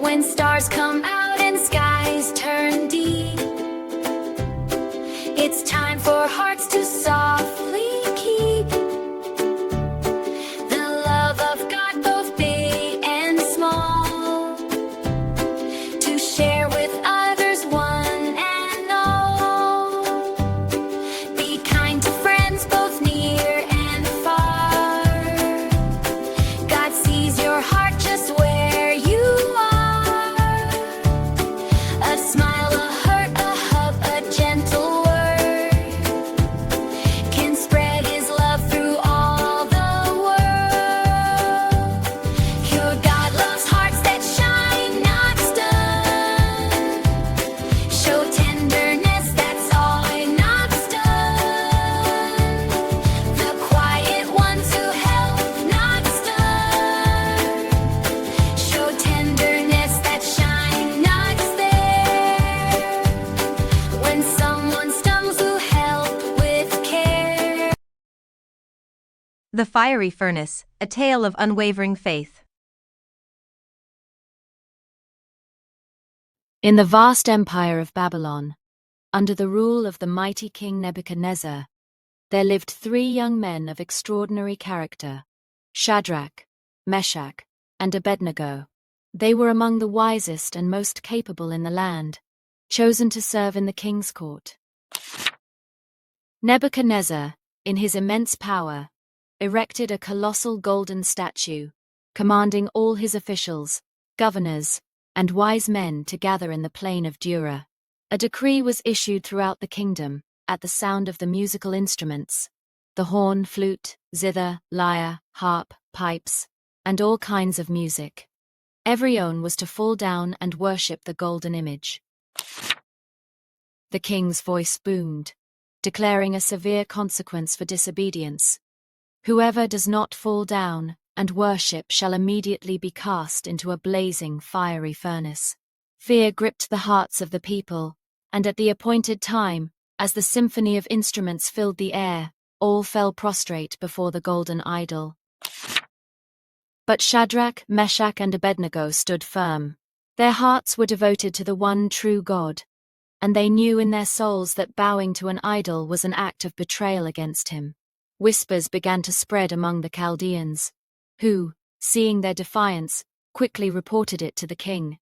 When stars come out and skies turn deep, it's time for hearts to softly keep the love of God, both big and small, to share with others, one and all. Be kind to friends, both near and far. God sees your heart just where you are. A smile, a hurt, a hug, a gentle word can spread His love through all the world. Your God loves hearts that shine, not stun. Show tenderness, that's all, not stun. The quiet ones who help, not stun. Show tenderness, that shine, not there. When someone stumbles, who help with care. The Fiery Furnace, a tale of unwavering faith. In the vast empire of Babylon, under the rule of the mighty King Nebuchadnezzar, there lived 3 young men of extraordinary character, Shadrach, Meshach, and Abednego. They were among the wisest and most capable in the land, chosen to serve in the king's court. Nebuchadnezzar, in his immense power, erected a colossal golden statue, commanding all his officials, governors, and wise men to gather in the plain of Dura. A decree was issued throughout the kingdom, at the sound of the musical instruments, the horn, flute, zither, lyre, harp, pipes, and all kinds of music. Everyone was to fall down and worship the golden image. The king's voice boomed, declaring a severe consequence for disobedience. Whoever does not fall down and worship shall immediately be cast into a blazing, fiery furnace. Fear gripped the hearts of the people, and at the appointed time, as the symphony of instruments filled the air, all fell prostrate before the golden idol. But Shadrach, Meshach, and Abednego stood firm. Their hearts were devoted to the one true God, and they knew in their souls that bowing to an idol was an act of betrayal against Him. Whispers began to spread among the Chaldeans, who, seeing their defiance, quickly reported it to the king.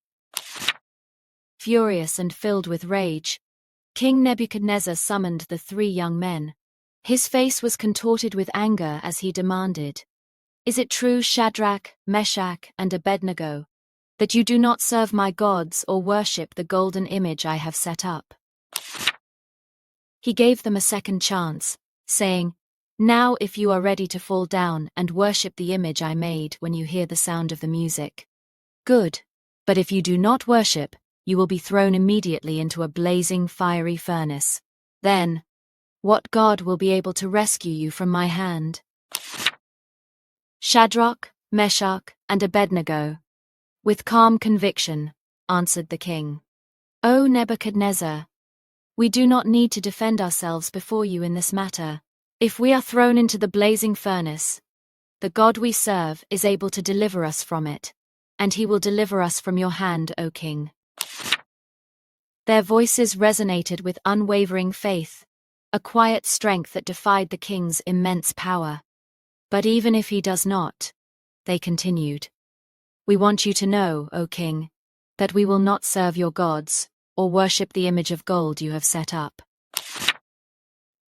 Furious and filled with rage, King Nebuchadnezzar summoned the 3 young men. His face was contorted with anger as he demanded, "Is it true, Shadrach, Meshach, and Abednego, that you do not serve my gods or worship the golden image I have set up?" He gave them a second chance, saying, "Now if you are ready to fall down and worship the image I made when you hear the sound of the music, good, but if you do not worship, you will be thrown immediately into a blazing fiery furnace. Then, what God will be able to rescue you from my hand?" Shadrach, Meshach, and Abednego, with calm conviction, answered the king, "O Nebuchadnezzar, we do not need to defend ourselves before you in this matter. If we are thrown into the blazing furnace, the God we serve is able to deliver us from it, and He will deliver us from your hand, O king." Their voices resonated with unwavering faith, a quiet strength that defied the king's immense power. "But even if he does not," they continued, "we want you to know, O king, that we will not serve your gods, or worship the image of gold you have set up."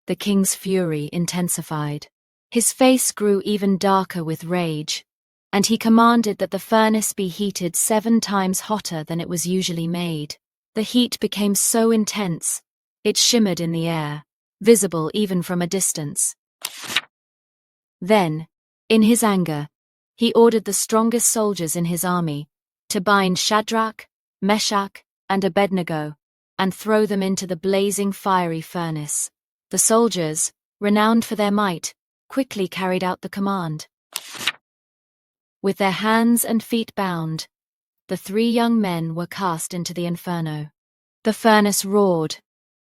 The king's fury intensified. His face grew even darker with rage, and he commanded that the furnace be heated 7 times hotter than it was usually made. The heat became so intense, it shimmered in the air, visible even from a distance. Then, in his anger, he ordered the strongest soldiers in his army to bind Shadrach, Meshach, and Abednego, and throw them into the blazing fiery furnace. The soldiers, renowned for their might, quickly carried out the command. With their hands and feet bound, the 3 young men were cast into the inferno. The furnace roared,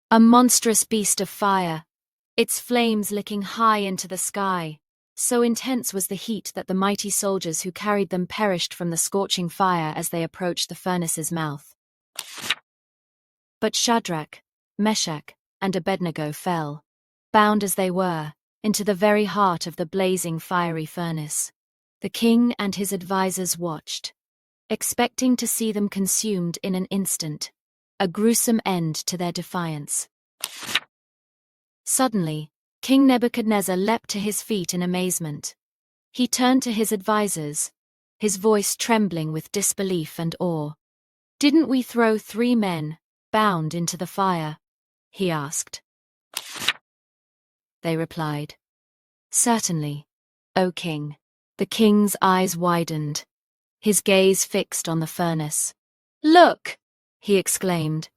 a monstrous beast of fire, its flames licking high into the sky, So intense was the heat that the mighty soldiers who carried them perished from the scorching fire as they approached the furnace's mouth. But Shadrach, Meshach, and Abednego fell, bound as they were, into the very heart of the blazing fiery furnace. The king and his advisers watched, expecting to see them consumed in an instant, a gruesome end to their defiance. Suddenly, King Nebuchadnezzar leapt to his feet in amazement. He turned to his advisers, his voice trembling with disbelief and awe. "Didn't we throw 3 men, bound, into the fire?" he asked. They replied, "Certainly, O king." The king's eyes widened, his gaze fixed on the furnace. "Look!" he exclaimed.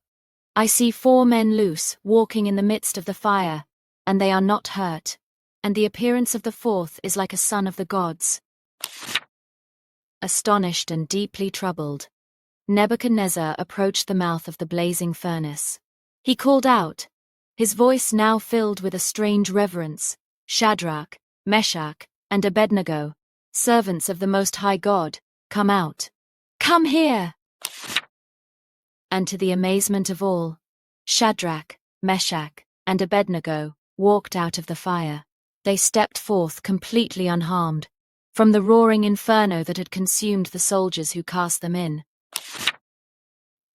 "I see 4 men loose, walking in the midst of the fire, and they are not hurt, and the appearance of the 4th is like a son of the gods." Astonished and deeply troubled, Nebuchadnezzar approached the mouth of the blazing furnace. He called out, his voice now filled with a strange reverence, "Shadrach, Meshach, and Abednego, servants of the Most High God, come out. Come here!" And to the amazement of all, Shadrach, Meshach, and Abednego walked out of the fire. They stepped forth completely unharmed, from the roaring inferno that had consumed the soldiers who cast them in.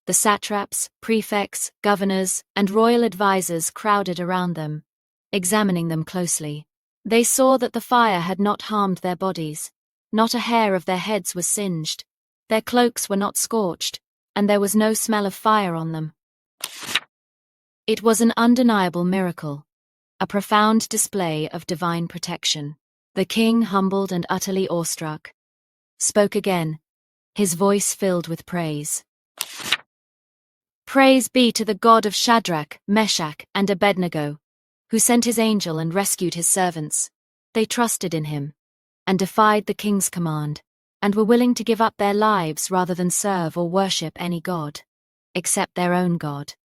The satraps, prefects, governors, and royal advisers crowded around them, examining them closely. They saw that the fire had not harmed their bodies, not a hair of their heads was singed, their cloaks were not scorched, and there was no smell of fire on them. It was an undeniable miracle, a profound display of divine protection. The king, humbled and utterly awestruck, spoke again, his voice filled with praise. "Praise be to the God of Shadrach, Meshach, and Abednego, who sent his angel and rescued his servants. They trusted in him, and defied the king's command, and were willing to give up their lives rather than serve or worship any god, except their own God."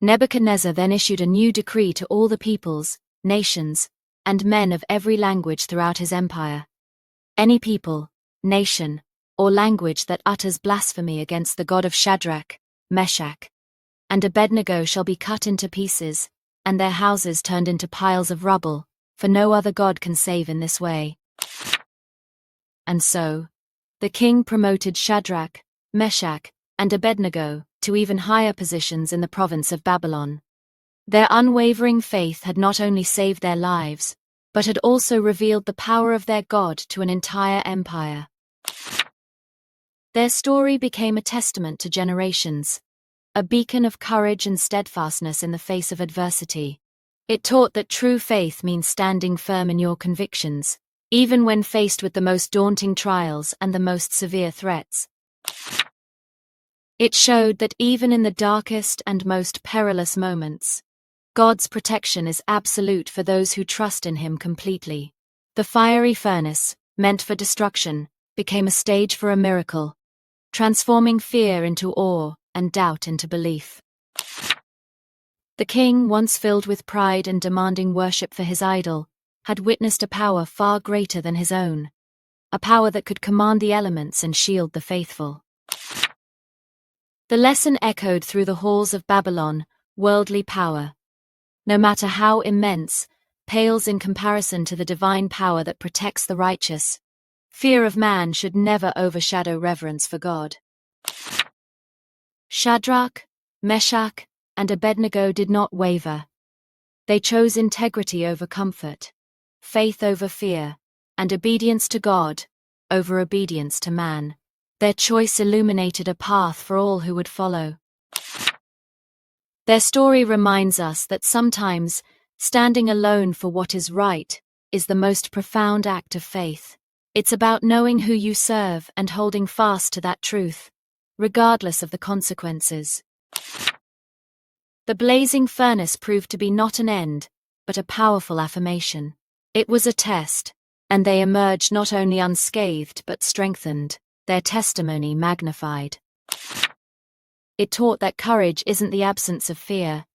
Nebuchadnezzar then issued a new decree to all the peoples, nations, and men of every language throughout his empire. Any people, nation, or language that utters blasphemy against the God of Shadrach, Meshach, and Abednego shall be cut into pieces, and their houses turned into piles of rubble, for no other god can save in this way. And so, the king promoted Shadrach, Meshach, and Abednego to even higher positions in the province of Babylon. Their unwavering faith had not only saved their lives, but had also revealed the power of their God to an entire empire. Their story became a testament to generations, a beacon of courage and steadfastness in the face of adversity. It taught that true faith means standing firm in your convictions, even when faced with the most daunting trials and the most severe threats. It showed that even in the darkest and most perilous moments, God's protection is absolute for those who trust in him completely. The fiery furnace, meant for destruction, became a stage for a miracle, transforming fear into awe and doubt into belief. The king, once filled with pride and demanding worship for his idol, had witnessed a power far greater than his own, a power that could command the elements and shield the faithful. The lesson echoed through the halls of Babylon: worldly power, no matter how immense, pales in comparison to the divine power that protects the righteous. Fear of man should never overshadow reverence for God. Shadrach, Meshach, and Abednego did not waver. They chose integrity over comfort, faith over fear, and obedience to God over obedience to man. Their choice illuminated a path for all who would follow. Their story reminds us that sometimes standing alone for what is right is the most profound act of faith. It's about knowing who you serve and holding fast to that truth, regardless of the consequences. The blazing furnace proved to be not an end, but a powerful affirmation. It was a test, and they emerged not only unscathed but strengthened, their testimony magnified. It taught that courage isn't the absence of fear,